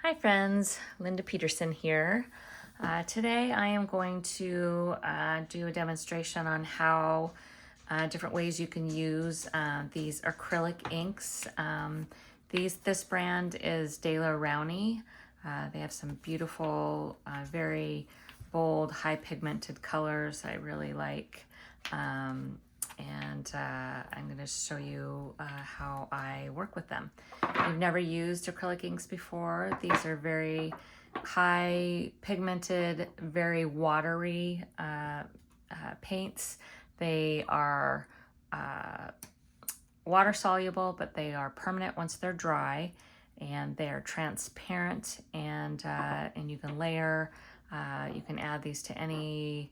Hi friends, Linda Peterson here. Today I am going to do a demonstration on how different ways you can use these acrylic inks. This brand is Rowney. They have some beautiful, very bold, high pigmented colors I really like. I'm going to show you how I work with them. If you've never used acrylic inks before, these are very high pigmented, very watery paints. They are water soluble, but they are permanent once they're dry, and they are transparent, and you can layer. You can add these to any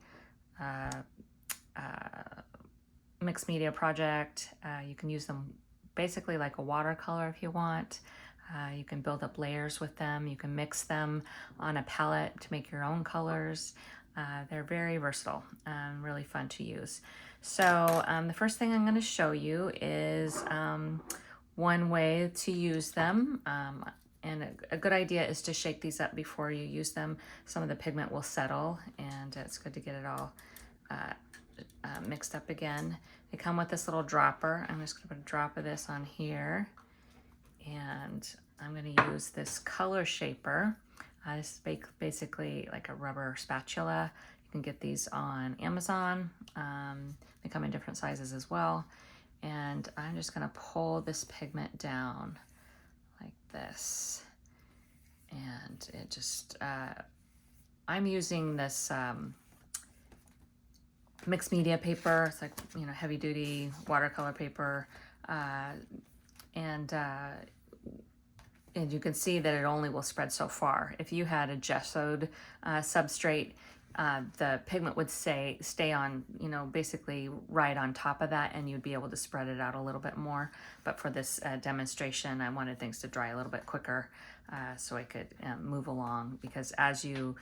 mixed media project. You can use them basically like a watercolor if you want. You can build up layers with them. You can mix them on a palette to make your own colors. They're very versatile and really fun to use. So the first thing I'm going to show you is one way to use them. And a good idea is to shake these up before you use them. Some of the pigment will settle, and it's good to get it all mixed up again. They come with this little dropper. I'm just going to put a drop of this on here, and I'm going to use this color shaper. This is basically like a rubber spatula. You can get these on Amazon. They come in different sizes as well. And I'm just going to pull this pigment down like this. And it just, I'm using this mixed media paper. It's like, you know, heavy duty watercolor paper. And you can see that it only will spread so far. If you had a gessoed substrate, the pigment would stay on, you know, basically right on top of that, and you'd be able to spread it out a little bit more. But for this demonstration, I wanted things to dry a little bit quicker so I could move along, because as you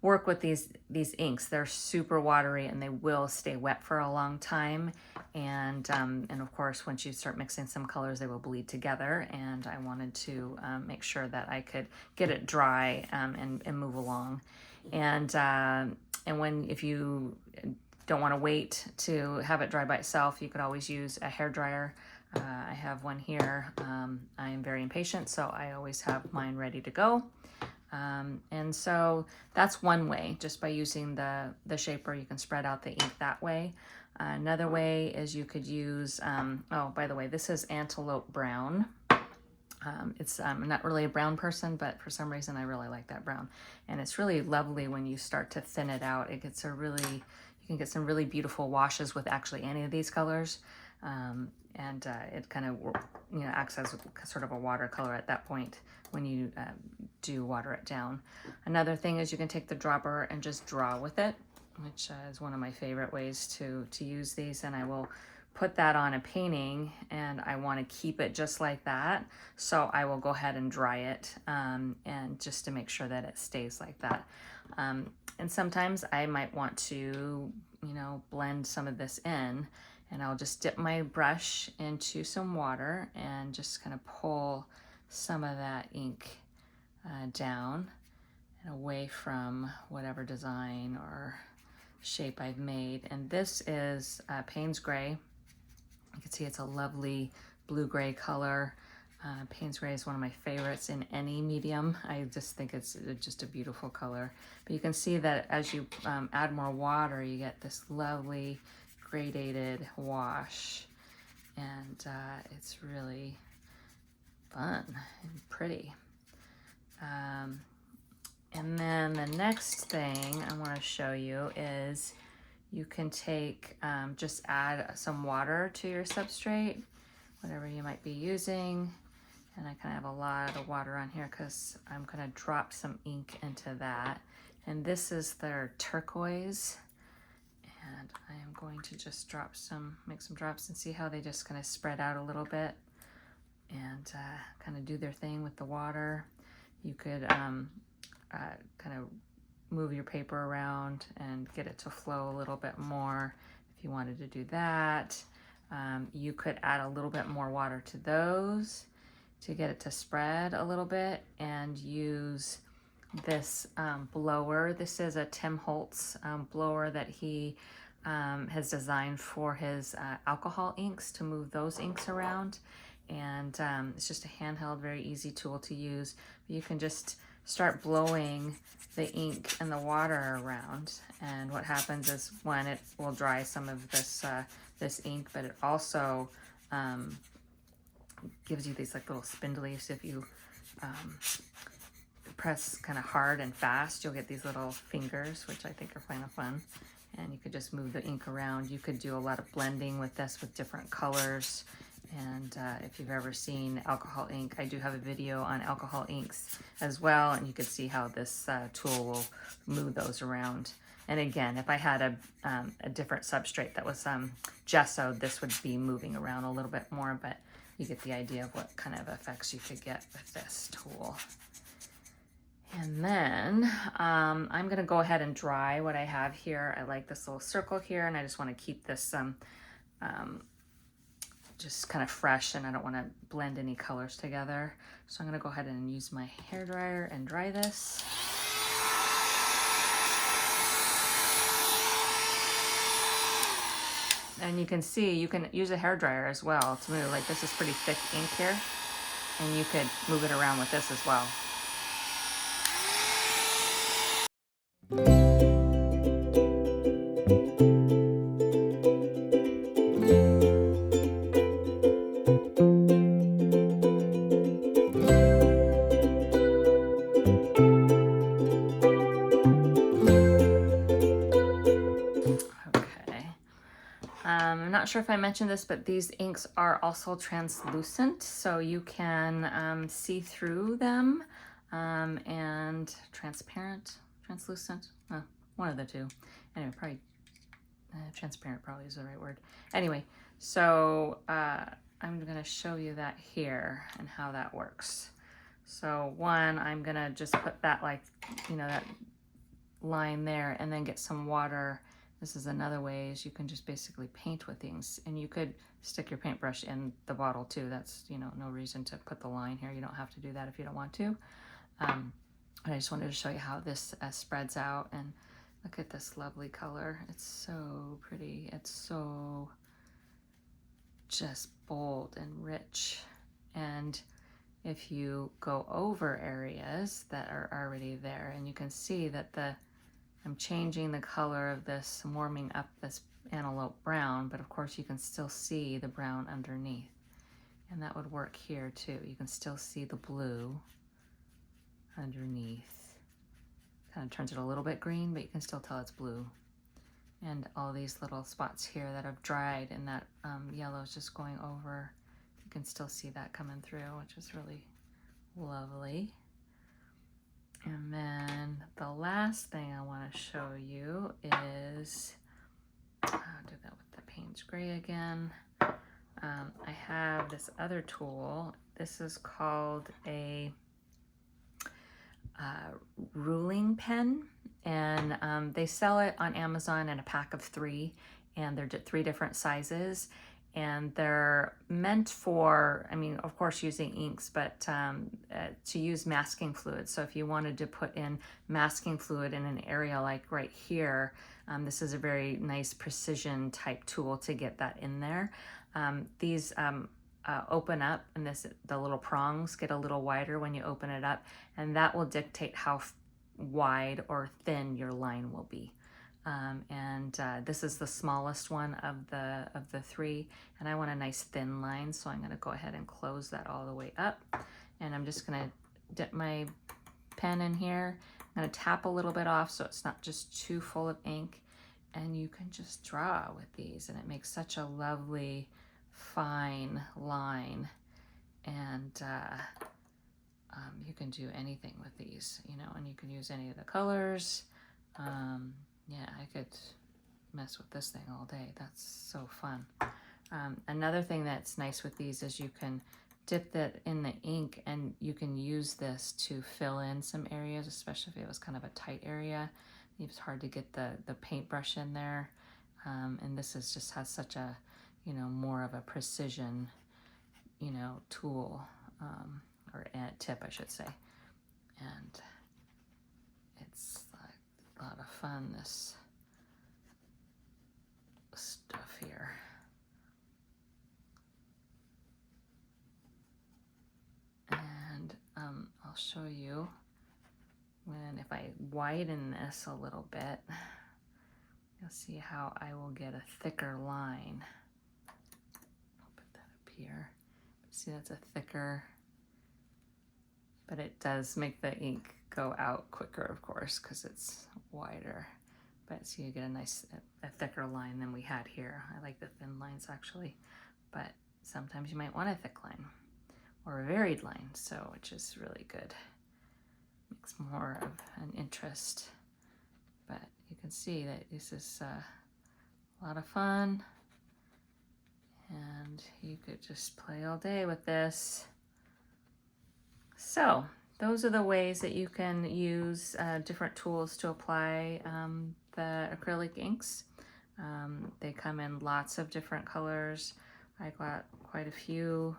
work with these inks, they're super watery and they will stay wet for a long time, and of course once you start mixing some colors, they will bleed together, and I wanted to make sure that I could get it dry and move along. And if you don't want to wait to have it dry by itself, you could always use a hair dryer. I have one here. I am very impatient, so I always have mine ready to go. And so that's one way. Just by using the shaper, you can spread out the ink that way. Another way is you could use, oh, by the way, this is Antalope Brown. I'm not really a brown person, but for some reason I really like that brown. And it's really lovely when you start to thin it out. It gets you can get some really beautiful washes with actually any of these colors. It kind of, you know, acts as sort of a watercolor at that point when you do water it down. Another thing is you can take the dropper and just draw with it, which is one of my favorite ways to use these. And I will put that on a painting, and I want to keep it just like that. So I will go ahead and dry it, and just to make sure that it stays like that. And sometimes I might want to, you know, blend some of this in, and I'll just dip my brush into some water and just kind of pull some of that ink down and away from whatever design or shape I've made. And this is Payne's Gray. You can see it's a lovely blue-gray color. Payne's Gray is one of my favorites in any medium. I just think it's just a beautiful color. But you can see that as you add more water, you get this lovely gradated wash, and it's really fun and pretty. And then the next thing I want to show you is you can take, just add some water to your substrate, whatever you might be using. And I kind of have a lot of water on here because I'm going to drop some ink into that. And this is their Turquoise. And I am going to just make some drops and see how they just kind of spread out a little bit and kind of do their thing with the water. You could kind of move your paper around and get it to flow a little bit more if you wanted to do that. You could add a little bit more water to those to get it to spread a little bit and use this blower. This is a Tim Holtz blower that he has designed for his alcohol inks, to move those inks around. And it's just a handheld, very easy tool to use. You can just start blowing the ink and the water around, and what happens is, one, it will dry some of this ink, but it also gives you these like little spindlies. If you press kind of hard and fast, you'll get these little fingers, which I think are kind of fun. And you could just move the ink around. You could do a lot of blending with this with different colors. And if you've ever seen alcohol ink, I do have a video on alcohol inks as well, and you could see how this tool will move those around. And again, if I had a different substrate that was gessoed, this would be moving around a little bit more, but you get the idea of what kind of effects you could get with this tool. And then I'm gonna go ahead and dry what I have here. I like this little circle here, and I just want to keep this just kind of fresh, and I don't want to blend any colors together. So I'm gonna go ahead and use my hair dryer and dry this. And you can see, you can use a hair dryer as well to move. Like, this is pretty thick ink here, and you could move it around with this as well. I'm not sure if I mentioned this, but these inks are also translucent, so you can see through them, and transparent, translucent, one of the two. Anyway, probably transparent probably is the right word. Anyway, so I'm gonna show you that here and how that works. So one, I'm gonna just put that, like, you know, that line there, and then get some water. This is another way, is you can just basically paint with things, and you could stick your paintbrush in the bottle too. That's, you know, no reason to put the line here. You don't have to do that if you don't want to. But I just wanted to show you how this spreads out, and look at this lovely color. It's so pretty. It's so just bold and rich. And if you go over areas that are already there, and you can see that I'm changing the color of this, I'm warming up this Antalope brown, but of course you can still see the brown underneath. And that would work here too. You can still see the blue underneath. Kind of turns it a little bit green, but you can still tell it's blue. And all these little spots here that have dried, and that yellow is just going over. You can still see that coming through, which is really lovely. And then the last thing I want to show you is, I'll do that with the Payne's Gray again. I have this other tool. This is called a ruling pen, and they sell it on Amazon in a pack of 3, and they're 3 different sizes. And they're meant for, I mean, of course, using inks, but to use masking fluid. So if you wanted to put in masking fluid in an area like right here, this is a very nice precision type tool to get that in there. These open up, and the little prongs get a little wider when you open it up, and that will dictate how wide or thin your line will be. This is the smallest one of the 3, and I want a nice thin line, so I'm going to go ahead and close that all the way up, and I'm just going to dip my pen in here. I'm going to tap a little bit off so it's not just too full of ink, and you can just draw with these, and it makes such a lovely fine line. And you can do anything with these, you know, and you can use any of the colors. Yeah, I could mess with this thing all day. That's so fun. Another thing that's nice with these is you can dip that in the ink, and you can use this to fill in some areas, especially if it was kind of a tight area. It's hard to get the paintbrush in there. And this just has such a, you know, more of a precision, you know, tool or tip, I should say. And it's like a lot of fun, this stuff here. And I'll show you if I widen this a little bit, you'll see how I will get a thicker line. I'll put that up here. See, that's a thicker, but it does make the ink go out quicker, of course, because it's wider. But so you get a thicker line than we had here. I like the thin lines actually, but sometimes you might want a thick line or a varied line, so which is really good. Makes more of an interest. But you can see that this is a lot of fun, and you could just play all day with this. So those are the ways that you can use different tools to apply the acrylic inks. They come in lots of different colors. I got quite a few.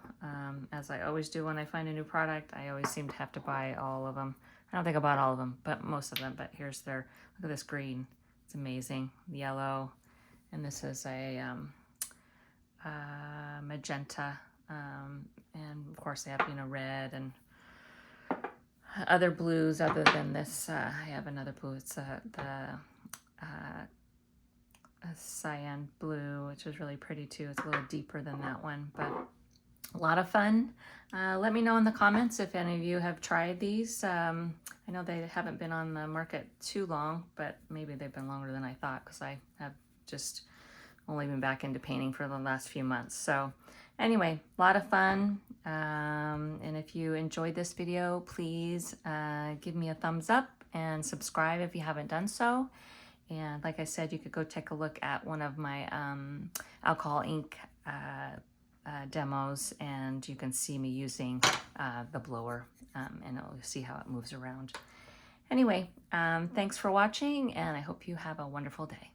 As I always do when I find a new product, I always seem to have to buy all of them. I don't think I bought all of them, but most of them. But here's their, look at this green. It's amazing. Yellow. And this is a magenta. And of course they have, red and other blues other than this. I have another blue. It's a cyan blue, which is really pretty too. It's a little deeper than that one, but a lot of fun. Let me know in the comments if any of you have tried these. I know they haven't been on the market too long, but maybe they've been longer than I thought, because I have just only been back into painting for the last few months. So anyway, a lot of fun. And if you enjoyed this video, please give me a thumbs up and subscribe if you haven't done so. And like I said, you could go take a look at one of my alcohol ink demos, and you can see me using the blower, and you'll see how it moves around. Anyway, thanks for watching, and I hope you have a wonderful day.